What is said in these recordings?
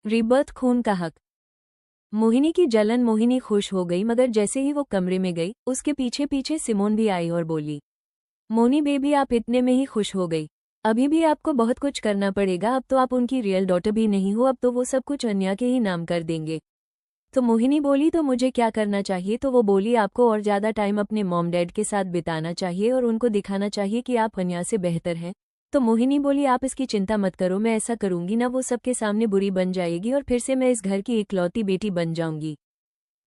Rebirth खून का हक। मोहिनी की जलन। मोहिनी खुश हो गई, मगर जैसे ही वो कमरे में गई उसके पीछे पीछे सिमोन भी आई और बोली, मोनी बेबी आप इतने में ही खुश हो गई? अभी भी आपको बहुत कुछ करना पड़ेगा। अब तो आप उनकी रियल डॉटर भी नहीं हो, अब तो वो सब कुछ अन्या के ही नाम कर देंगे। तो मोहिनी बोली, तो मुझे क्या करना चाहिए? तो वो बोली, आपको और ज़्यादा टाइम अपने मॉम डैड के साथ बिताना चाहिए और उनको दिखाना चाहिए कि आप अन्या से बेहतर हैं। तो मोहिनी बोली, आप इसकी चिंता मत करो, मैं ऐसा करूंगी ना, वो सबके सामने बुरी बन जाएगी और फिर से मैं इस घर की इकलौती बेटी बन जाऊंगी।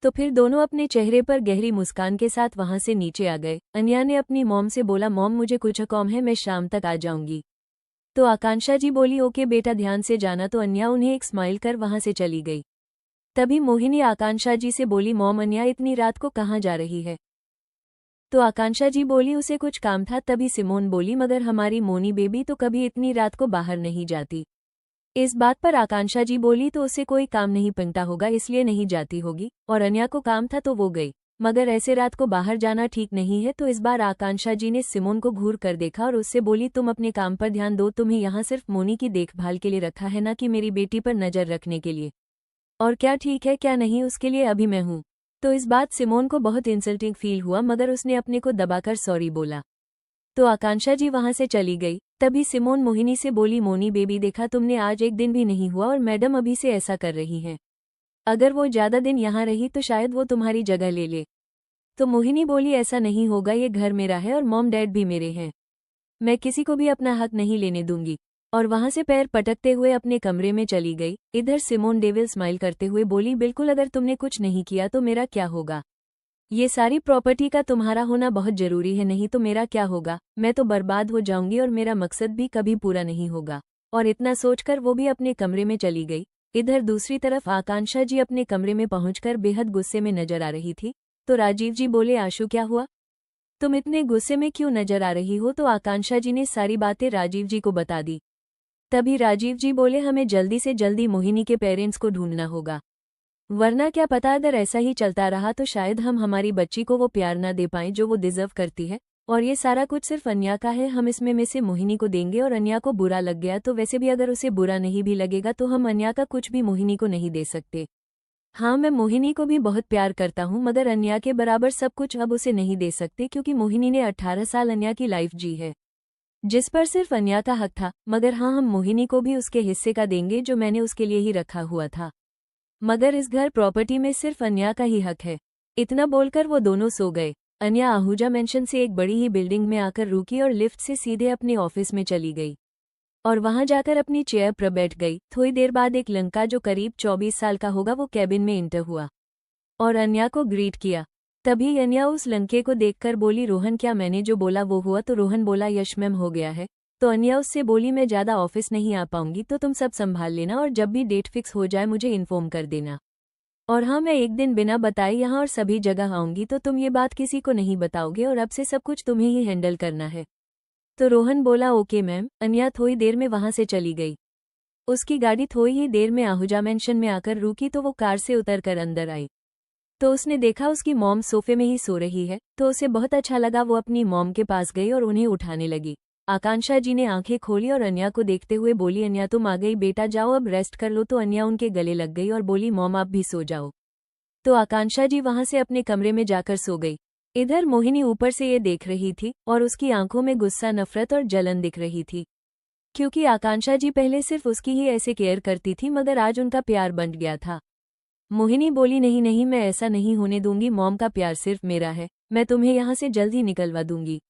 तो फिर दोनों अपने चेहरे पर गहरी मुस्कान के साथ वहां से नीचे आ गए। अन्या ने अपनी मॉम से बोला, मॉम मुझे कुछ काम है, मैं शाम तक आ जाऊंगी। तो आकांक्षा जी बोली, ओके बेटा ध्यान से जाना। तो अन्या उन्हें एक स्माइल कर वहां से चली गई। तभी मोहिनी आकांक्षा जी से बोली, मॉम अन्या इतनी रात को कहाँ जा रही है? तो आकांक्षा जी बोली, उसे कुछ काम था। तभी सिमोन बोली, मगर हमारी मोनी बेबी तो कभी इतनी रात को बाहर नहीं जाती। इस बात पर आकांक्षा जी बोली, तो उसे कोई काम नहीं पड़ता होगा इसलिए नहीं जाती होगी, और अन्या को काम था तो वो गई, मगर ऐसे रात को बाहर जाना ठीक नहीं है। तो इस बार आकांक्षा जी ने सिमोन को घूर कर देखा और उससे बोली, तुम अपने काम पर ध्यान दो, तुम्हें यहाँ सिर्फ मोनी की देखभाल के लिए रखा है, ना कि मेरी बेटी पर नजर रखने के लिए। और क्या ठीक है क्या नहीं उसके लिए अभी मैं हूँ। तो इस बात सिमोन को बहुत इंसल्टिंग फील हुआ, मगर उसने अपने को दबाकर सॉरी बोला। तो आकांक्षा जी वहां से चली गई। तभी सिमोन मोहिनी से बोली, मोनी बेबी देखा तुमने, आज एक दिन भी नहीं हुआ और मैडम अभी से ऐसा कर रही हैं। अगर वो ज्यादा दिन यहाँ रही तो शायद वो तुम्हारी जगह ले ले। तो मोहिनी बोली, ऐसा नहीं होगा, ये घर मेरा है और मॉम डैड भी मेरे हैं, मैं किसी को भी अपना हक नहीं लेने दूंगी। और वहां से पैर पटकते हुए अपने कमरे में चली गई। इधर सिमोन डेविल स्माइल करते हुए बोली, बिल्कुल, अगर तुमने कुछ नहीं किया तो मेरा क्या होगा? ये सारी प्रॉपर्टी का तुम्हारा होना बहुत जरूरी है, नहीं तो मेरा क्या होगा? मैं तो बर्बाद हो जाऊंगी और मेरा मकसद भी कभी पूरा नहीं होगा। और इतना सोचकर वो भी अपने कमरे में चली गई। इधर दूसरी तरफ आकांक्षा जी अपने कमरे में पहुंचकर बेहद गुस्से में नजर आ रही थी। तो राजीव जी बोले, आशु क्या हुआ, तुम इतने गुस्से में क्यों नजर आ रही हो? तो आकांक्षा जी ने सारी बातें राजीव जी को बता दी। तभी राजीव जी बोले, हमें जल्दी से जल्दी मोहिनी के पेरेंट्स को ढूंढना होगा, वरना क्या पता अगर ऐसा ही चलता रहा तो शायद हम हमारी बच्ची को वो प्यार ना दे पाएं जो वो डिजर्व करती है। और ये सारा कुछ सिर्फ अन्या का है, हम इसमें में से मोहिनी को देंगे और अन्या को बुरा लग गया तो वैसे भी अगर उसे बुरा नहीं भी लगेगा तो हम अन्या का कुछ भी मोहिनी को नहीं दे सकते। हाँ, मैं मोहिनी को भी बहुत प्यार करता हूँ, मगर अन्या के बराबर सब कुछ अब उसे नहीं दे सकते, क्योंकि मोहिनी ने 18 साल अन्या की लाइफ जी है जिस पर सिर्फ अन्या का हक था। मगर हाँ, हम मोहिनी को भी उसके हिस्से का देंगे जो मैंने उसके लिए ही रखा हुआ था। मगर इस घर प्रॉपर्टी में सिर्फ अन्या का ही हक है। इतना बोलकर वो दोनों सो गए। अन्या आहूजा मेंशन से एक बड़ी ही बिल्डिंग में आकर रुकी और लिफ्ट से सीधे अपने ऑफिस में चली गई और वहां जाकर अपनी चेयर पर बैठ गई। थोड़ी देर बाद एक लड़का जो करीब 24 साल का होगा वो कैबिन में इंटर हुआ और अन्या को ग्रीट किया। तभी अन्या उस लड़के को देखकर बोली, रोहन क्या मैंने जो बोला वो हुआ? तो रोहन बोला, यश मैम हो गया है। तो अन्या उससे बोली, मैं ज़्यादा ऑफिस नहीं आ पाऊंगी तो तुम सब संभाल लेना और जब भी डेट फिक्स हो जाए मुझे इन्फॉर्म कर देना। और हाँ, मैं एक दिन बिना बताए यहाँ और सभी जगह आऊंगी तो तुम ये बात किसी को नहीं बताओगे और अब से सब कुछ तुम्हें ही हैंडल करना है। तो रोहन बोला, ओके मैम। अन्या थोड़ी देर में वहां से चली गई। उसकी गाड़ी थोड़ी ही देर में आहूजा मेंशन में आकर रुकी तो वो कार से उतरकर अंदर आई। तो उसने देखा उसकी मॉम सोफे में ही सो रही है, तो उसे बहुत अच्छा लगा। वो अपनी मॉम के पास गई और उन्हें उठाने लगी। आकांक्षा जी ने आंखें खोली और अन्या को देखते हुए बोली, अन्या तुम आ गई बेटा, जाओ अब रेस्ट कर लो। तो अन्या उनके गले लग गई और बोली, मॉम आप भी सो जाओ। तो आकांक्षा जी वहां से अपने कमरे में जाकर सो गई। इधर मोहिनी ऊपर से ये देख रही थी और उसकी आंखों में गुस्सा, नफरत और जलन दिख रही थी, क्योंकि आकांक्षा जी पहले सिर्फ उसकी ही ऐसे केयर करती थी, मगर आज उनका प्यार बन गया था। मोहिनी बोली, नहीं नहीं, मैं ऐसा नहीं होने दूंगी, मॉम का प्यार सिर्फ मेरा है, मैं तुम्हें यहाँ से जल्द ही निकलवा दूंगी।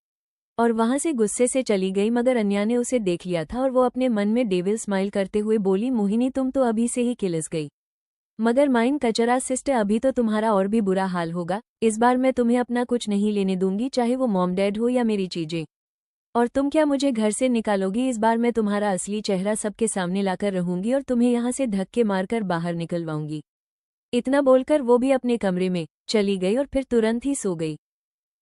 और वहां से गुस्से से चली गई। मगर अन्या ने उसे देख लिया था और वो अपने मन में डेविल स्माइल करते हुए बोली, मोहिनी तुम तो अभी से ही किलस गई, मगर माइन कचरा सिस्टर अभी तो तुम्हारा और भी बुरा हाल होगा। इस बार मैं तुम्हें अपना कुछ नहीं लेने दूंगी, चाहे वो मॉम डैड हो या मेरी चीजें। और तुम क्या मुझे घर से निकालोगी? इस बार मैं तुम्हारा असली चेहरा सबके सामने लाकर रहूंगी और तुम्हें यहाँ से धक्के मारकर बाहर निकलवाऊंगी। इतना बोलकर वो भी अपने कमरे में चली गई और फिर तुरंत ही सो गई,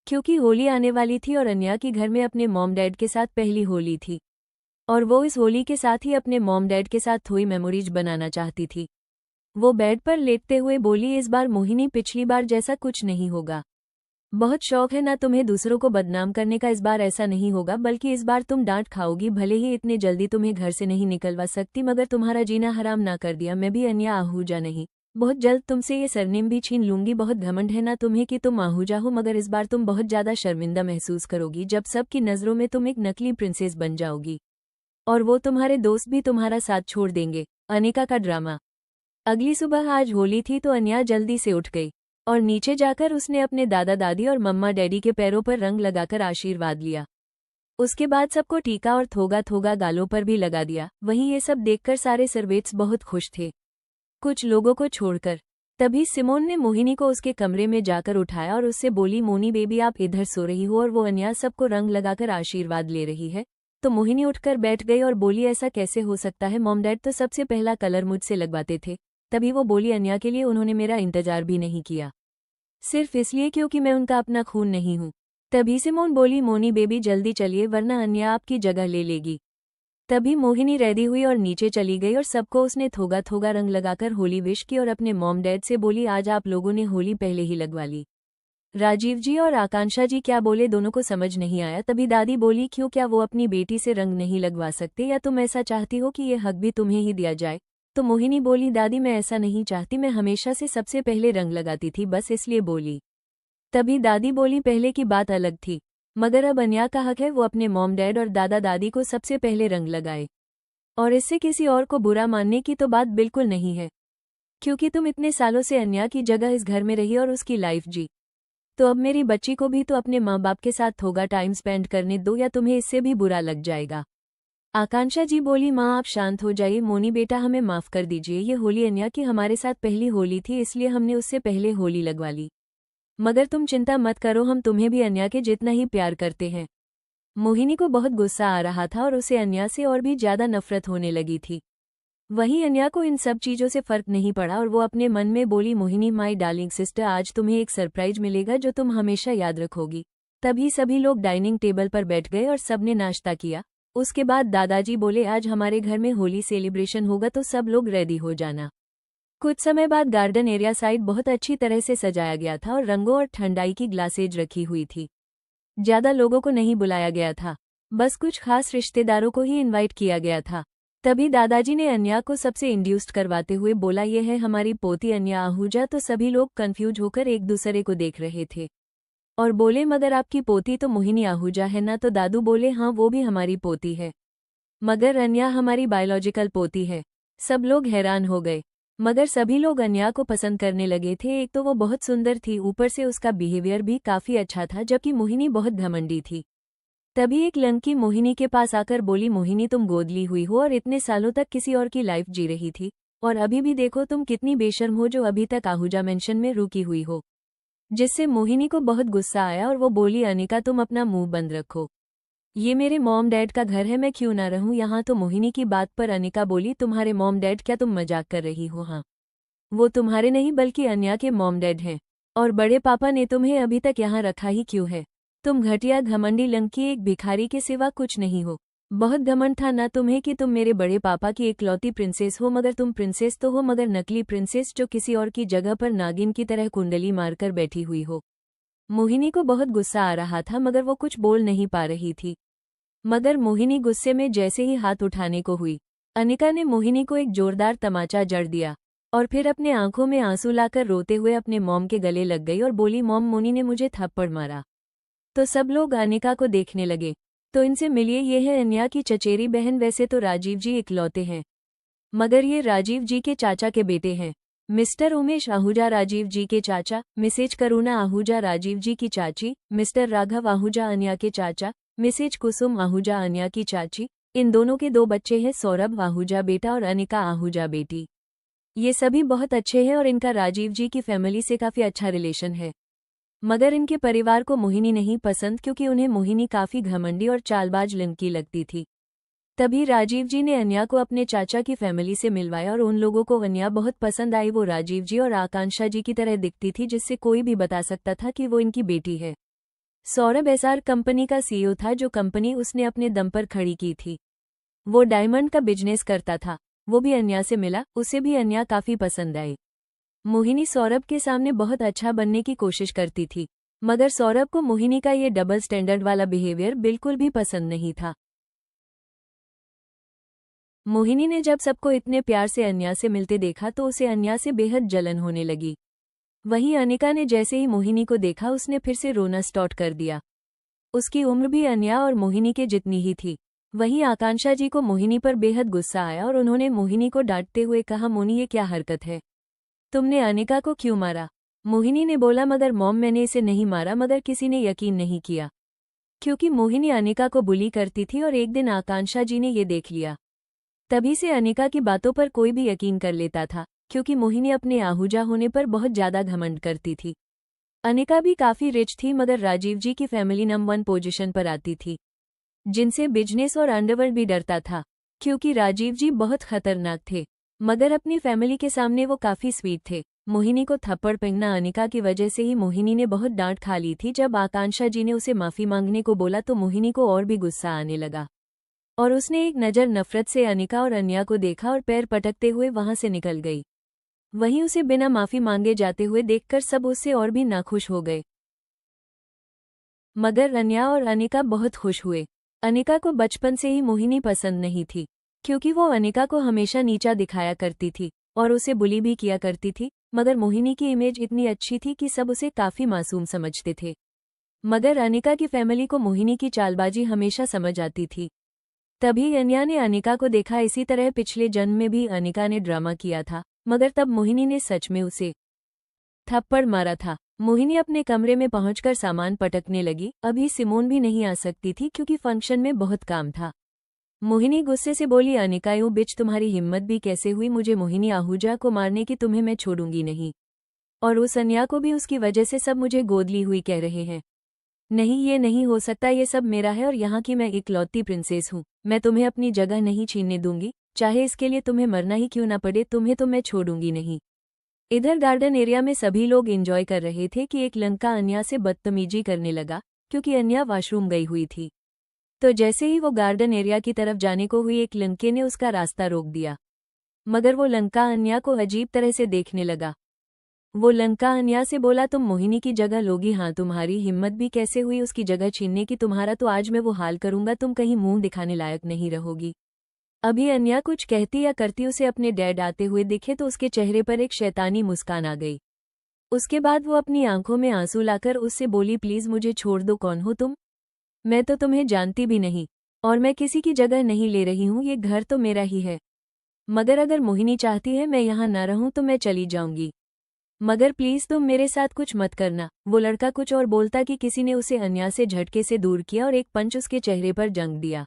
क्योंकि होली आने वाली थी और अन्या की घर में अपने मॉम डैड के साथ पहली होली थी और वो इस होली के साथ ही अपने मॉम डैड के साथ थोड़ी मेमोरीज बनाना चाहती थी। वो बेड पर लेटते हुए बोली, इस बार मोहिनी पिछली बार जैसा कुछ नहीं होगा। बहुत शौक है ना तुम्हें दूसरों को बदनाम करने का। इस बार ऐसा नहीं होगा, बल्कि इस बार तुम डांट खाओगी। भले ही इतने जल्दी तुम्हें घर से नहीं निकलवा सकती, मगर तुम्हारा जीना हराम ना कर दिया। मैं भी अन्या आहूजा नहीं, बहुत जल्द तुमसे ये सरनेम भी छीन लूंगी। बहुत घमंड है ना तुम्हें कि तुम आहूजा हो, मगर इस बार तुम बहुत ज्यादा शर्मिंदा महसूस करोगी जब सबकी नजरों में तुम एक नकली प्रिंसेस बन जाओगी, और वो तुम्हारे दोस्त भी तुम्हारा साथ छोड़ देंगे। अनिका का ड्रामा। अगली सुबह आज होली थी तो अन्या जल्दी से उठ गई और नीचे जाकर उसने अपने दादा दादी और मम्मा डैडी के पैरों पर रंग लगाकर आशीर्वाद लिया। उसके बाद सबको टीका और थोगा थोगा गालों पर भी लगा दिया। वहीं ये सब देखकर सारे सर्वेंट्स बहुत खुश थे, कुछ लोगों को छोड़कर। तभी सिमोन ने मोहिनी को उसके कमरे में जाकर उठाया और उससे बोली, मोनी बेबी आप इधर सो रही हो और वो अन्या सबको रंग लगाकर आशीर्वाद ले रही है। तो मोहिनी उठकर बैठ गई और बोली, ऐसा कैसे हो सकता है मॉम, डैड तो सबसे पहला कलर मुझसे लगवाते थे। तभी वो बोली, अन्या के लिए उन्होंने मेरा इंतजार भी नहीं किया, सिर्फ इसलिए क्योंकि मैं उनका अपना खून नहीं हूँ। तभी सिमोन बोली, मोनी बेबी जल्दी चलिए वरना अन्या आपकी जगह ले लेगी। तभी मोहिनी रेडी हुई और नीचे चली गई और सबको उसने थोगा थोगा रंग लगाकर होली विश की और अपने मॉम डैड से बोली, आज आप लोगों ने होली पहले ही लगवा ली। राजीव जी और आकांक्षा जी क्या बोले दोनों को समझ नहीं आया। तभी दादी बोली, क्यों, क्या वो अपनी बेटी से रंग नहीं लगवा सकते, या तुम ऐसा चाहती हो कि ये हक भी तुम्हें ही दिया जाए? तो मोहिनी बोली, दादी मैं ऐसा नहीं चाहती, मैं हमेशा से सबसे पहले रंग लगाती थी, बस इसलिए बोली। तभी दादी बोली, पहले की बात अलग थी, मगर अब अन्या का हक है वो अपने मॉम डैड और दादा दादी को सबसे पहले रंग लगाए, और इससे किसी और को बुरा मानने की तो बात बिल्कुल नहीं है, क्योंकि तुम इतने सालों से अन्या की जगह इस घर में रही और उसकी लाइफ जी। तो अब मेरी बच्ची को भी तो अपने माँ बाप के साथ थोड़ा टाइम स्पेंड करने दो, या तुम्हें इससे भी बुरा लग जाएगा। आकांक्षा जी बोली, माँ आप शांत हो जाइए, मोनी बेटा हमें माफ कर दीजिए, ये होली अन्या की हमारे साथ पहली होली थी, इसलिए हमने उससे पहले होली लगवा ली। मगर तुम चिंता मत करो, हम तुम्हें भी अन्या के जितना ही प्यार करते हैं। मोहिनी को बहुत गुस्सा आ रहा था और उसे अन्या से और भी ज्यादा नफरत होने लगी थी। वहीं अन्या को इन सब चीजों से फर्क नहीं पड़ा और वो अपने मन में बोली, मोहिनी माई डार्लिंग सिस्टर, आज तुम्हें एक सरप्राइज मिलेगा जो तुम हमेशा याद रखोगी। तभी सभी लोग डाइनिंग टेबल पर बैठ गए और सबने नाश्ता किया। उसके बाद दादाजी बोले, आज हमारे घर में होली सेलिब्रेशन होगा तो सब लोग रेडी हो जाना। कुछ समय बाद गार्डन एरिया साइड बहुत अच्छी तरह से सजाया गया था और रंगों और ठंडाई की ग्लासेज रखी हुई थी। ज्यादा लोगों को नहीं बुलाया गया था, बस कुछ खास रिश्तेदारों को ही इनवाइट किया गया था। तभी दादाजी ने अन्या को सबसे इंड्यूस्ड करवाते हुए बोला, ये है हमारी पोती अन्या आहूजा। तो सभी लोग कंफ्यूज होकर एक दूसरे को देख रहे थे और बोले, मगर आपकी पोती तो मोहिनी आहूजा है ना? तो दादू बोले, हाँ वो भी हमारी पोती है, मगर अन्या हमारी बायोलॉजिकल पोती है। सब लोग हैरान हो गए, मगर सभी लोग अन्या को पसंद करने लगे थे। एक तो वो बहुत सुंदर थी, ऊपर से उसका बिहेवियर भी काफी अच्छा था, जबकि मोहिनी बहुत घमंडी थी। तभी एक लड़की मोहिनी के पास आकर बोली, मोहिनी तुम गोदली हुई हो और इतने सालों तक किसी और की लाइफ जी रही थी, और अभी भी देखो तुम कितनी बेशर्म हो जो अभी तक आहूजा मेंशन में रुकी हुई हो। जिससे मोहिनी को बहुत गुस्सा आया और वो बोली, अनिका तुम अपना मुंह बंद रखो, ये मेरे मॉम डैड का घर है, मैं क्यों ना रहूं यहाँ? तो मोहिनी की बात पर अनिका बोली, तुम्हारे मॉम डैड? क्या तुम मजाक कर रही हो? हाँ, वो तुम्हारे नहीं बल्कि अन्या के मॉम डैड हैं, और बड़े पापा ने तुम्हें अभी तक यहाँ रखा ही क्यों है? तुम घटिया घमंडी लंकी एक भिखारी के सिवा कुछ नहीं हो। बहुत घमंड था ना तुम्हें कि तुम मेरे बड़े पापा की इकलौती प्रिंसेस हो, मगर तुम प्रिंसेस तो हो मगर नकली प्रिंसेस, जो किसी और की जगह पर नागिन की तरह कुंडली मारकर बैठी हुई हो। मोहिनी को बहुत गुस्सा आ रहा था मगर वो कुछ बोल नहीं पा रही थी। मगर मोहिनी गुस्से में जैसे ही हाथ उठाने को हुई, अनिका ने मोहिनी को एक जोरदार तमाचा जड़ दिया और फिर अपने आंखों में आंसू लाकर रोते हुए अपने मॉम के गले लग गई और बोली, मॉम मोनी ने मुझे थप्पड़ मारा। तो सब लोग अनिका को देखने लगे। तो इनसे मिलिए, ये है अन्या की चचेरी बहन। वैसे तो राजीव जी इकलौते हैं, मगर ये राजीव जी के चाचा के बेटे हैं, मिस्टर उमेश आहूजा राजीव जी के चाचा, मिसेज करुणा आहूजा राजीव जी की चाची, मिस्टर राघव आहूजा अन्या के चाचा, मिसेज कुसुम आहूजा अन्या की चाची। इन दोनों के दो बच्चे हैं, सौरभ आहूजा बेटा और अनिका आहूजा बेटी। ये सभी बहुत अच्छे हैं और इनका राजीव जी की फैमिली से काफी अच्छा रिलेशन है, मगर इनके परिवार को मोहिनी नहीं पसंद, क्योंकि उन्हें मोहिनी काफी घमंडी और चालबाज लड़की लगती थी। तभी राजीव जी ने अन्या को अपने चाचा की फैमिली से मिलवाया और उन लोगों को अन्या बहुत पसंद आई। वो राजीव जी और आकांक्षा जी की तरह दिखती थी, जिससे कोई भी बता सकता था कि वो इनकी बेटी है। सौरभ एसआर कंपनी का सीईओ था, जो कंपनी उसने अपने दम पर खड़ी की थी। वो डायमंड का बिजनेस करता था। वो भी अन्या से मिला, उसे भी अन्या काफी पसंद आई। मोहिनी सौरभ के सामने बहुत अच्छा बनने की कोशिश करती थी, मगर सौरभ को मोहिनी का ये डबल स्टैंडर्ड वाला बिहेवियर बिल्कुल भी पसंद नहीं था। मोहिनी ने जब सबको इतने प्यार से अन्या से मिलते देखा तो उसे अन्या से बेहद जलन होने लगी। वहीं अनिका ने जैसे ही मोहिनी को देखा उसने फिर से रोना स्टार्ट कर दिया। उसकी उम्र भी अन्या और मोहिनी के जितनी ही थी। वहीं आकांक्षा जी को मोहिनी पर बेहद गुस्सा आया और उन्होंने मोहिनी को डांटते हुए कहा, मोनी ये क्या हरकत है, तुमने अनिका को क्यों मारा? मोहिनी ने बोला, मगर मॉम मैंने इसे नहीं मारा। मगर किसी ने यकीन नहीं किया क्योंकि मोहिनी अनिका को बुली करती थी और एक दिन आकांक्षा जी ने ये देख लिया। तभी से अनिका की बातों पर कोई भी यकीन कर लेता था क्योंकि मोहिनी अपने आहूजा होने पर बहुत ज्यादा घमंड करती थी। अनिका भी काफी रिच थी मगर राजीव जी की फैमिली नंबर 1 पोजीशन पर आती थी, जिनसे बिजनेस और अंडरवर्ल्ड भी डरता था क्योंकि राजीव जी बहुत खतरनाक थे। मगर अपनी फैमिली के सामने वो काफी स्वीट थे। मोहिनी को थप्पड़ पहनना अनिका की वजह से ही मोहिनी ने बहुत डांट खा ली थी। जब आकांक्षा जी ने उसे माफी मांगने को बोला तो मोहिनी को और भी गुस्सा आने लगा और उसने एक नज़र नफरत से अनिका और अन्या को देखा और पैर पटकते हुए वहां से निकल गई। वहीं उसे बिना माफी मांगे जाते हुए देखकर सब उससे और भी नाखुश हो गए। मगर अन्या और अनिका बहुत खुश हुए। अनिका को बचपन से ही मोहिनी पसंद नहीं थी क्योंकि वो अनिका को हमेशा नीचा दिखाया करती थी और उसे बुली भी किया करती थी। मगर मोहिनी की इमेज इतनी अच्छी थी कि सब उसे काफी मासूम समझते थे। मगर अनिका की फैमिली को मोहिनी की चालबाजी हमेशा समझ आती थी। तभी अन्या ने अनिका को देखा। इसी तरह पिछले जन्म में भी अनिका ने ड्रामा किया था मगर तब मोहिनी ने सच में उसे थप्पड़ मारा था। मोहिनी अपने कमरे में पहुंचकर सामान पटकने लगी। अभी सिमोन भी नहीं आ सकती थी क्योंकि फंक्शन में बहुत काम था। मोहिनी गुस्से से बोली, अनिका यू बिच तुम्हारी हिम्मत भी कैसे हुई मुझे मोहिनी आहूजा को मारने की? तुम्हें मैं छोड़ूंगी नहीं। और उस अन्या को भी उसकी वजह से सब मुझे गोद ली हुई कह रहे हैं। नहीं ये नहीं हो सकता, ये सब मेरा है और यहाँ की मैं इकलौती प्रिंसेस हूँ। मैं तुम्हें अपनी जगह नहीं छीनने दूंगी, चाहे इसके लिए तुम्हें मरना ही क्यों ना पड़े। तुम्हें तो मैं छोड़ूंगी नहीं। इधर गार्डन एरिया में सभी लोग एंजॉय कर रहे थे कि एक लंका अन्या से बदतमीजी करने लगा क्योंकि अन्या वॉशरूम गई हुई थी। तो जैसे ही वो गार्डन एरिया की तरफ जाने को हुई एक लंके ने उसका रास्ता रोक दिया। मगर वो लंका अन्या को अजीब तरह से देखने लगा। वो लंका अन्या से बोला, तुम मोहिनी की जगह लोगी? हाँ, तुम्हारी हिम्मत भी कैसे हुई उसकी जगह छीनने की? तुम्हारा तो आज मैं वो हाल करूंगा, तुम कहीं मुंह दिखाने लायक नहीं रहोगी। अभी अन्या कुछ कहती या करती उसे अपने डैड आते हुए दिखे तो उसके चेहरे पर एक शैतानी मुस्कान आ गई। उसके बाद वो अपनी आंखों में आंसू लाकर उससे बोली, प्लीज मुझे छोड़ दो, कौन हो तुम? मैं तो तुम्हें जानती भी नहीं और मैं किसी की जगह नहीं ले रही हूँ, ये घर तो मेरा ही है। मगर अगर मोहिनी चाहती है मैं यहाँ न रहूँ तो मैं चली जाऊंगी, मगर प्लीज तुम मेरे साथ कुछ मत करना। वो लड़का कुछ और बोलता कि किसी ने उसे अन्या से झटके से दूर किया और एक पंच उसके चेहरे पर जंग दिया।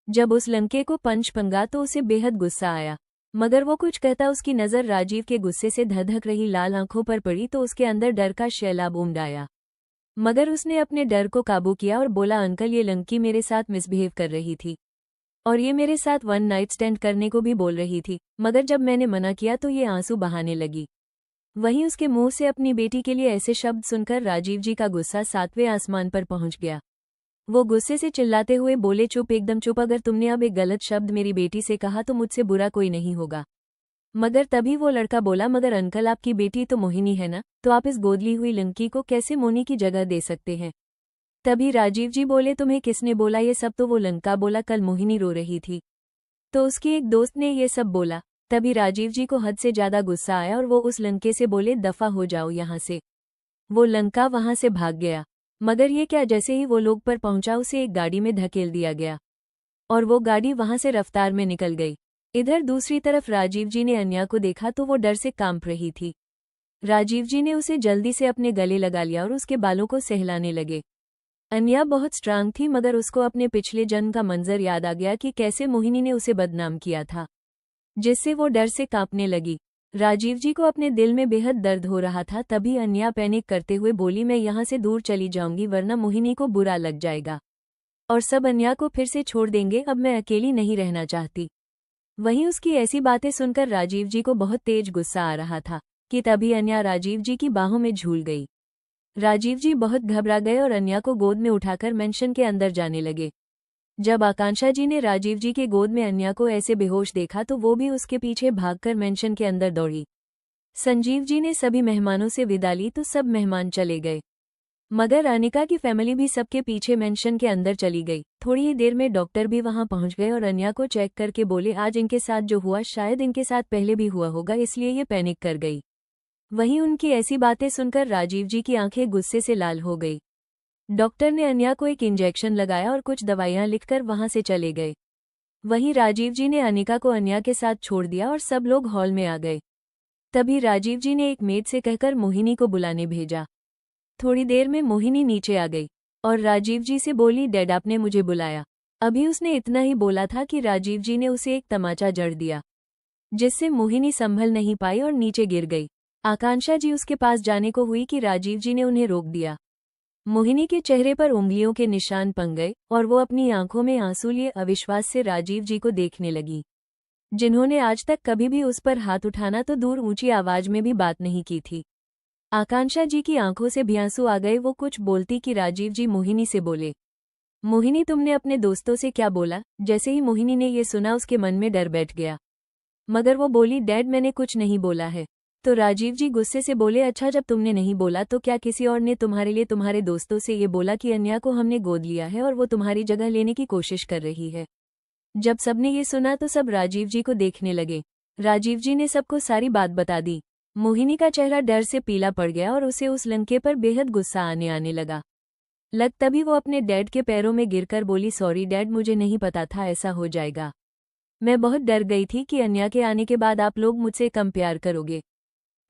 जब उस लंके को पंच पंगा तो उसे बेहद गुस्सा आया, मगर वो कुछ कहता उसकी नज़र राजीव के गुस्से से धधक रही लाल आंखों पर पड़ी तो उसके अंदर डर का सैलाब उमड़ आया। मगर उसने अपने डर को काबू किया और बोला, अंकल ये लंकी मेरे साथ मिसबिहेव कर रही थी और ये मेरे साथ वन नाइट स्टैंड करने को भी बोल रही थी, मगर जब मैंने मना किया तो ये आंसू बहाने लगी। वहीं उसके मुंह से अपनी बेटी के लिए ऐसे शब्द सुनकर राजीव जी का गुस्सा 7वें आसमान पर पहुंच गया। वो गुस्से से चिल्लाते हुए बोले, चुप, एकदम चुप। अगर तुमने अब एक गलत शब्द मेरी बेटी से कहा तो मुझसे बुरा कोई नहीं होगा। मगर तभी वो लड़का बोला, मगर अंकल आपकी बेटी तो मोहिनी है ना, तो आप इस गोदली हुई लंकी को कैसे मोनी की जगह दे सकते हैं? तभी राजीव जी बोले, तुम्हें किसने बोला ये सब? तो वो लंका बोला, कल मोहिनी रो रही थी तो उसकी एक दोस्त ने ये सब बोला। तभी राजीव जी को हद से ज्यादा गुस्सा आया और वो उस लंके से बोले, दफा हो जाओ यहाँ से। वो लंका वहां से भाग गया। मगर ये क्या, जैसे ही वो लोग पर पहुंचा उसे एक गाड़ी में धकेल दिया गया और वो गाड़ी वहां से रफ्तार में निकल गई। इधर दूसरी तरफ राजीव जी ने अन्या को देखा तो वो डर से कांप रही थी। राजीव जी ने उसे जल्दी से अपने गले लगा लिया और उसके बालों को सहलाने लगे। अन्या बहुत स्ट्रांग थी मगर उसको अपने पिछले जन्म का मंजर याद आ गया कि कैसे मोहिनी ने उसे बदनाम किया था, जिससे वो डर से कांपने लगी। राजीव जी को अपने दिल में बेहद दर्द हो रहा था। तभी अन्या पैनिक करते हुए बोली, मैं यहाँ से दूर चली जाऊंगी वरना मोहिनी को बुरा लग जाएगा और सब अन्या को फिर से छोड़ देंगे। अब मैं अकेली नहीं रहना चाहती। वहीं उसकी ऐसी बातें सुनकर राजीव जी को बहुत तेज गुस्सा आ रहा था कि तभी अन्या राजीव जी की बाहों में झूल गई। राजीव जी बहुत घबरा गए और अन्या को गोद में उठाकर मेंशन के अंदर जाने लगे। जब आकांक्षा जी ने राजीव जी के गोद में अन्या को ऐसे बेहोश देखा तो वो भी उसके पीछे भागकर मेंशन के अंदर दौड़ी। संजीव जी ने सभी मेहमानों से विदा ली तो सब मेहमान चले गए। मगर अनिका की फैमिली भी सबके पीछे मेंशन के अंदर चली गई। थोड़ी ही देर में डॉक्टर भी वहां पहुंच गए और अनिया को चेक करके बोले आज इनके साथ जो हुआ शायद इनके साथ पहले भी हुआ होगा, इसलिए ये पैनिक कर गई। वहीं उनकी ऐसी बातें सुनकर राजीव जी की आंखें गुस्से से लाल हो गई। डॉक्टर ने अनिया को एक इंजेक्शन लगाया और कुछ दवाइयां लिखकर वहां से चले गए। वहीं राजीव जी ने अनिका को अनिया के साथ छोड़ दिया और सब लोग हॉल में आ गए। तभी राजीव जी ने एक मेड से कहकर मोहिनी को बुलाने भेजा। थोड़ी देर में मोहिनी नीचे आ गई और राजीव जी से बोली डैड आपने मुझे बुलाया। अभी उसने इतना ही बोला था कि राजीव जी ने उसे एक तमाचा जड़ दिया, जिससे मोहिनी संभल नहीं पाई और नीचे गिर गई। आकांक्षा जी उसके पास जाने को हुई कि राजीव जी ने उन्हें रोक दिया। मोहिनी के चेहरे पर उंगलियों के निशान पड़ गए और वो अपनी आंखों में आंसू लिए अविश्वास से राजीव जी को देखने लगी, जिन्होंने आज तक कभी भी उस पर हाथ उठाना तो दूर ऊंची आवाज में भी बात नहीं की थी। आकांक्षा जी की आंखों से भी आंसू आ गए। वो कुछ बोलती कि राजीव जी मोहिनी से बोले, मोहिनी तुमने अपने दोस्तों से क्या बोला? जैसे ही मोहिनी ने ये सुना उसके मन में डर बैठ गया, मगर वो बोली डैड मैंने कुछ नहीं बोला है। तो राजीव जी गुस्से से बोले अच्छा जब तुमने नहीं बोला तो क्या किसी और ने तुम्हारे लिए तुम्हारे दोस्तों से ये बोला कि अनिया को हमने गोद लिया है और वो तुम्हारी जगह लेने की कोशिश कर रही है? जब सबने ये सुना तो सब राजीव जी को देखने लगे। राजीव जी ने सबको सारी बात बता दी। मोहिनी का चेहरा डर से पीला पड़ गया और उसे उस लड़के पर बेहद गुस्सा आने लगा। तभी वो अपने डैड के पैरों में गिरकर बोली सॉरी डैड मुझे नहीं पता था ऐसा हो जाएगा। मैं बहुत डर गई थी कि अनिया के आने के बाद आप लोग मुझसे कम प्यार करोगे।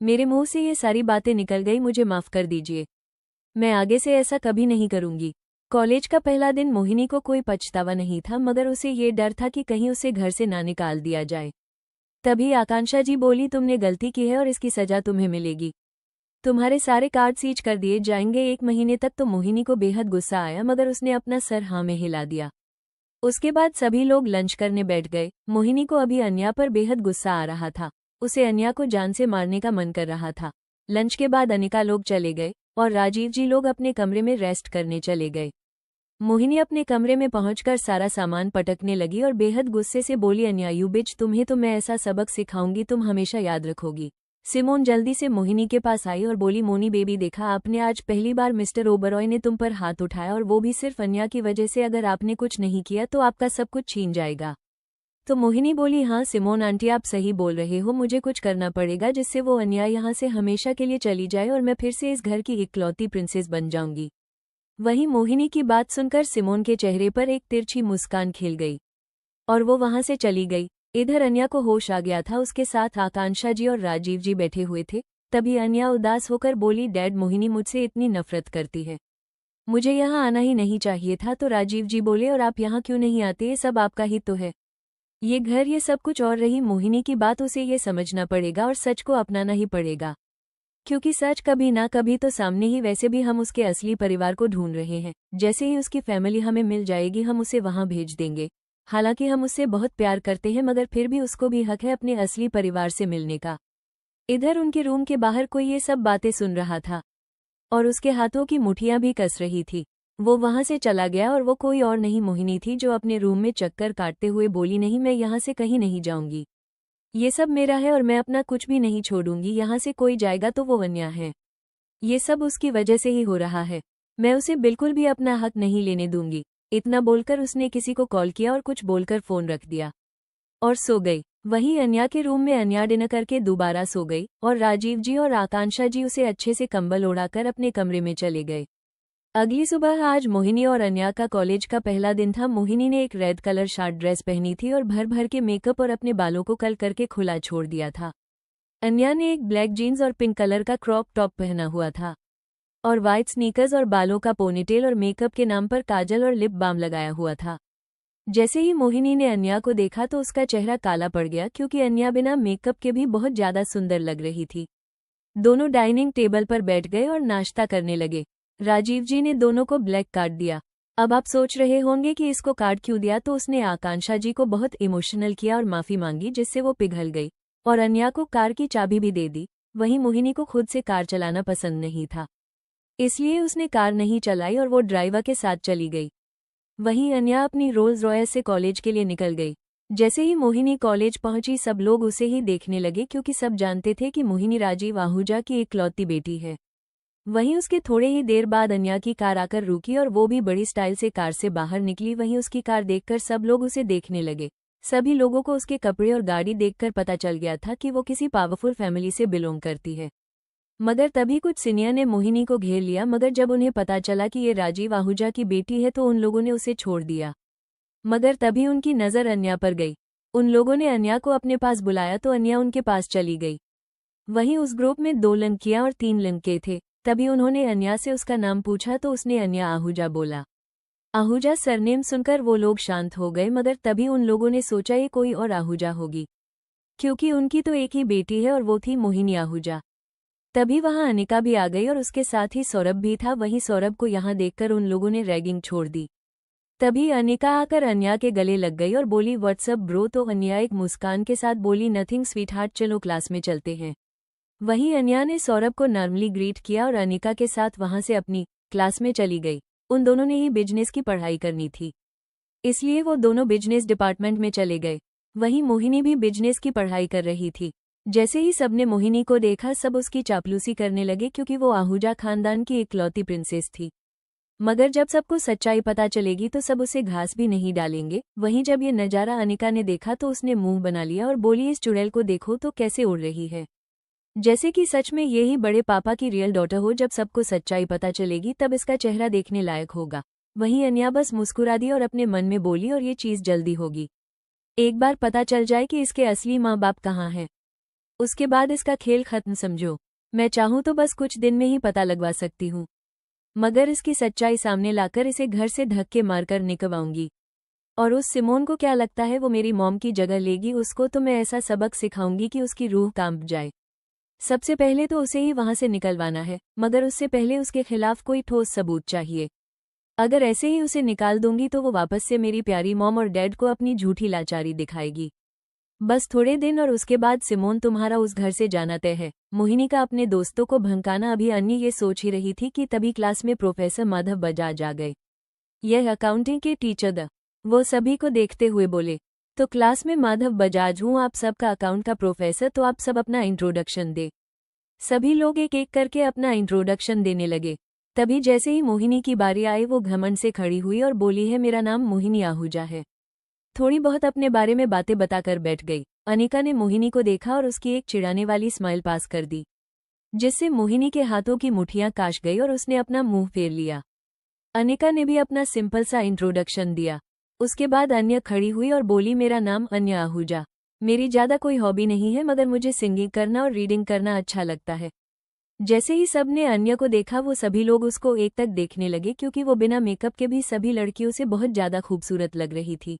मेरे मुंह से ये सारी बातें निकल गई, मुझे माफ कर दीजिए। मैं आगे से ऐसा कभी नहीं करूंगी। कॉलेज का पहला दिन मोहिनी को कोई पछतावा नहीं था, मगर उसे ये डर था कि कहीं उसे घर से ना निकाल दिया जाए। तभी आकांक्षा जी बोली तुमने गलती की है और इसकी सजा तुम्हें मिलेगी। तुम्हारे सारे कार्ड सीज कर दिए जाएंगे 1 महीने तक। तो मोहिनी को बेहद गुस्सा आया, मगर उसने अपना सर हाँ में हिला दिया। उसके बाद सभी लोग लंच करने बैठ गए। मोहिनी को अभी अनिया पर बेहद गुस्सा आ रहा था। उसे अनिया को जान से मारने का मन कर रहा था। लंच के बाद अनिका लोग चले गए और राजीव जी लोग अपने कमरे में रेस्ट करने चले गए। मोहिनी अपने कमरे में पहुंचकर सारा सामान पटकने लगी और बेहद गुस्से से बोली अनिया यू बिच, तुम्हें तो मैं ऐसा सबक सिखाऊंगी तुम हमेशा याद रखोगी। सिमोन जल्दी से मोहिनी के पास आई और बोली मोनी बेबी देखा आपने, आज पहली बार मिस्टर ओबरॉय ने तुम पर हाथ उठाया और वो भी सिर्फ अनिया की वजह से। अगर आपने कुछ नहीं किया तो आपका सब कुछ छीन जाएगा। तो मोहिनी बोली हाँ सिमोन आंटी आप सही बोल रहे हो, मुझे कुछ करना पड़ेगा जिससे वो अनिया यहाँ से हमेशा के लिए चली जाए और मैं फिर से इस घर की इकलौती प्रिंसेस बन जाऊंगी। वहीं मोहिनी की बात सुनकर सिमोन के चेहरे पर एक तिरछी मुस्कान खिल गई और वो वहां से चली गई। इधर अनिया को होश आ गया था, उसके साथ आकांक्षा जी और राजीव जी बैठे हुए थे। तभी अनिया उदास होकर बोली डैड मोहिनी मुझसे इतनी नफरत करती है, मुझे यहाँ आना ही नहीं चाहिए था। तो राजीव जी बोले और आप यहाँ क्यों नहीं आते, ये सब आपका ही तो है, ये घर ये सब कुछ। और रही मोहिनी की बात, उसे ये समझना पड़ेगा और सच को अपनाना ही पड़ेगा, क्योंकि सच कभी ना कभी तो सामने ही। वैसे भी हम उसके असली परिवार को ढूंढ रहे हैं, जैसे ही उसकी फैमिली हमें मिल जाएगी हम उसे वहां भेज देंगे। हालांकि हम उससे बहुत प्यार करते हैं, मगर फिर भी उसको भी हक है अपने असली परिवार से मिलने का। इधर उनके रूम के बाहर कोई ये सब बातें सुन रहा था और उसके हाथों की मुठियां भी कस रही थी। वो वहां से चला गया और वो कोई और नहीं मोहिनी थी, जो अपने रूम में चक्कर काटते हुए बोली नहीं मैं यहाँ से कहीं नहीं जाऊंगी, ये सब मेरा है और मैं अपना कुछ भी नहीं छोड़ूंगी। यहाँ से कोई जाएगा तो वो अनिया है, ये सब उसकी वजह से ही हो रहा है, मैं उसे बिल्कुल भी अपना हक नहीं लेने दूंगी। इतना बोलकर उसने किसी को कॉल किया और कुछ बोलकर फोन रख दिया और सो गई। वहीं अनिया के रूम में अनिया डिनर करके दोबारा सो गई और राजीव जी और आकांक्षा जी उसे अच्छे से कंबल ओढ़ाकर अपने कमरे में चले गए। अगली सुबह आज मोहिनी और अनिया का कॉलेज का पहला दिन था। मोहिनी ने एक रेड कलर शार्ट ड्रेस पहनी थी और भर भर के मेकअप और अपने बालों को कल करके खुला छोड़ दिया था। अनिया ने एक ब्लैक जीन्स और पिंक कलर का क्रॉप टॉप पहना हुआ था और वाइट स्नीकर्स और बालों का पोनीटेल और मेकअप के नाम पर काजल और लिप बाम लगाया हुआ था। जैसे ही मोहिनी ने अनिया को देखा तो उसका चेहरा काला पड़ गया, क्योंकि अनिया बिना मेकअप के भी बहुत ज्यादा सुंदर लग रही थी। दोनों डाइनिंग टेबल पर बैठ गए और नाश्ता करने लगे। राजीव जी ने दोनों को ब्लैक कार्ड दिया। अब आप सोच रहे होंगे कि इसको कार्ड क्यों दिया, तो उसने आकांक्षा जी को बहुत इमोशनल किया और माफी मांगी, जिससे वो पिघल गई और अनिया को कार की चाबी भी दे दी। वहीं मोहिनी को खुद से कार चलाना पसंद नहीं था, इसलिए उसने कार नहीं चलाई और वो ड्राइवर के साथ चली गई। वहीं अनिया अपनी रोल्स रॉयस से कॉलेज के लिए निकल गई। जैसे ही मोहिनी कॉलेज पहुंची सब लोग उसे ही देखने लगे, क्योंकि सब जानते थे कि मोहिनी राजीव आहूजा की इकलौती बेटी है। वहीं उसके थोड़े ही देर बाद अन्या की कार आकर रुकी और वो भी बड़ी स्टाइल से कार से बाहर निकली। वहीं उसकी कार देखकर सब लोग उसे देखने लगे। सभी लोगों को उसके कपड़े और गाड़ी देखकर पता चल गया था कि वो किसी पावरफुल फैमिली से बिलोंग करती है। मगर तभी कुछ सीनियर ने मोहिनी को घेर लिया, मगर जब उन्हें पता चला कि ये राजीव आहूजा की बेटी है तो उन लोगों ने उसे छोड़ दिया। मगर तभी उनकी नज़र अन्या पर गई। उन लोगों ने अन्या को अपने पास बुलाया तो अन्या उनके पास चली गई। वहीं उस ग्रुप में 2 लड़कियां और 3 लड़के थे। तभी उन्होंने अन्या से उसका नाम पूछा तो उसने अन्या आहूजा बोला। आहूजा सरनेम सुनकर वो लोग शांत हो गए, मगर तभी उन लोगों ने सोचा ये कोई और आहूजा होगी, क्योंकि उनकी तो एक ही बेटी है और वो थी मोहिनी आहूजा। तभी वहां अनिका भी आ गई और उसके साथ ही सौरभ भी था। वहीं सौरभ को यहां देखकर उन लोगों ने रैगिंग छोड़ दी। तभी अनिका आकर अन्या के गले लग गई और बोली व्हाट्सअप ब्रो, तो अन्या एक मुस्कान के साथ बोली नथिंग स्वीटहार्ट, चलो क्लास में चलते हैं। वहीं अन्या ने सौरभ को नॉर्मली ग्रीट किया और अनिका के साथ वहां से अपनी क्लास में चली गई। उन दोनों ने ही बिजनेस की पढ़ाई करनी थी, इसलिए वो दोनों बिजनेस डिपार्टमेंट में चले गए। वहीं मोहिनी भी बिजनेस की पढ़ाई कर रही थी। जैसे ही सबने मोहिनी को देखा सब उसकी चापलूसी करने लगे, क्योंकि वो आहूजा खानदान की इकलौती प्रिंसेस थी। मगर जब सबको सच्चाई पता चलेगी तो सब उसे घास भी नहीं डालेंगे। वहीं जब ये नज़ारा अनिका ने देखा तो उसने मुंह बना लिया और बोली इस चुड़ैल को देखो तो कैसे उड़ रही है, जैसे कि सच में ये ही बड़े पापा की रियल डॉटर हो। जब सबको सच्चाई पता चलेगी तब इसका चेहरा देखने लायक होगा। वहीं अन्या बस मुस्कुरा दी और अपने मन में बोली और ये चीज़ जल्दी होगी, एक बार पता चल जाए कि इसके असली माँ बाप कहाँ हैं, उसके बाद इसका खेल खत्म समझो। मैं चाहूँ तो बस कुछ दिन में ही पता लगवा सकती हूँ, मगर इसकी सच्चाई सामने लाकर इसे घर से धक्के मारकर निकलवाऊंगी। और उस सिमोन को क्या लगता है वो मेरी मॉम की जगह लेगी? उसको तो मैं ऐसा सबक सिखाऊंगी कि उसकी रूह कांप जाए। सबसे पहले तो उसे ही वहां से निकलवाना है, मगर उससे पहले उसके खिलाफ कोई ठोस सबूत चाहिए। अगर ऐसे ही उसे निकाल दूंगी तो वो वापस से मेरी प्यारी मॉम और डैड को अपनी झूठी लाचारी दिखाएगी। बस थोड़े दिन और उसके बाद सिमोन तुम्हारा उस घर से जाना तय है। मोहिनी का अपने दोस्तों को भड़काना। अभी अन्य ये सोच ही रही थी कि तभी क्लास में प्रोफेसर माधव बजाज आ गए। यह अकाउंटिंग के टीचर वो सभी को देखते हुए बोले, तो क्लास में माधव बजाज हूँ, आप सबका अकाउंट का प्रोफेसर, तो आप सब अपना इंट्रोडक्शन दे। सभी लोग एक एक करके अपना इंट्रोडक्शन देने लगे। तभी जैसे ही मोहिनी की बारी आई वो घमंड से खड़ी हुई और बोली है मेरा नाम मोहिनी आहूजा है। थोड़ी बहुत अपने बारे में बातें बताकर बैठ गई। अनिका ने मोहिनी को देखा और उसकी एक चिढ़ाने वाली स्माइल पास कर दी, जिससे मोहिनी के हाथों की मुठियां काश गई और उसने अपना मुंह फेर लिया। अनिका ने भी अपना सिंपल सा इंट्रोडक्शन दिया। उसके बाद अन्य खड़ी हुई और बोली मेरा नाम अन्या आहूजा। मेरी ज़्यादा कोई हॉबी नहीं है, मगर मुझे सिंगिंग करना और रीडिंग करना अच्छा लगता है। जैसे ही सबने अन्य को देखा वो सभी लोग उसको एक तक देखने लगे, क्योंकि वो बिना मेकअप के भी सभी लड़कियों से बहुत ज़्यादा खूबसूरत लग रही थी।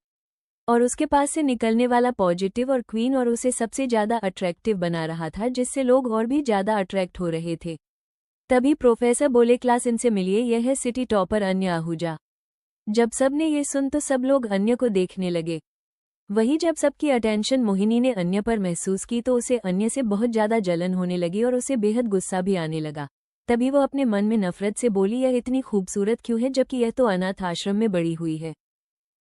और उसके पास से निकलने वाला पॉजिटिव और क्वीन और उसे सबसे ज़्यादा अट्रैक्टिव बना रहा था, जिससे लोग और भी ज़्यादा अट्रैक्ट हो रहे थे। तभी प्रोफेसर बोले क्लास इनसे मिलिए, यह है सिटी टॉपर अन्य आहूजा। जब सबने ये सुन तो सब लोग अन्य को देखने लगे। वहीं जब सबकी अटेंशन मोहिनी ने अन्य पर महसूस की तो उसे अन्य से बहुत ज़्यादा जलन होने लगी और उसे बेहद गुस्सा भी आने लगा। तभी वो अपने मन में नफरत से बोली यह इतनी खूबसूरत क्यों है, जबकि यह तो अनाथ आश्रम में बड़ी हुई है,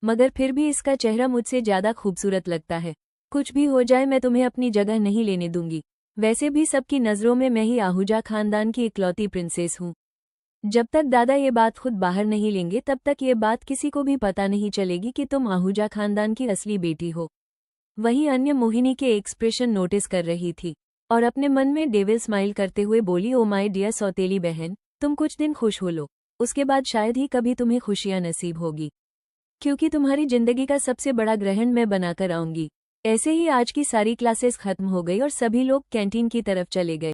मगर फिर भी इसका चेहरा मुझसे ज़्यादा खूबसूरत लगता है। कुछ भी हो जाए मैं तुम्हें अपनी जगह नहीं लेने दूंगी। वैसे भी सबकी नज़रों में मैं ही आहूजा खानदान की इकलौती प्रिंसेस हूँ। जब तक दादा ये बात खुद बाहर नहीं लेंगे तब तक ये बात किसी को भी पता नहीं चलेगी कि तुम आहूजा खानदान की असली बेटी हो। वहीं अन्य मोहिनी के एक्सप्रेशन नोटिस कर रही थी और अपने मन में डेविल स्माइल करते हुए बोली ओ माय डियर सौतेली बहन, तुम कुछ दिन खुश हो लो, उसके बाद शायद ही कभी तुम्हें खुशियां नसीब होगी, क्योंकि तुम्हारी जिंदगी का सबसे बड़ा ग्रहण मैं बनाकर आऊंगी। ऐसे ही आज की सारी क्लासेस खत्म हो गई और सभी लोग कैंटीन की तरफ चले गए।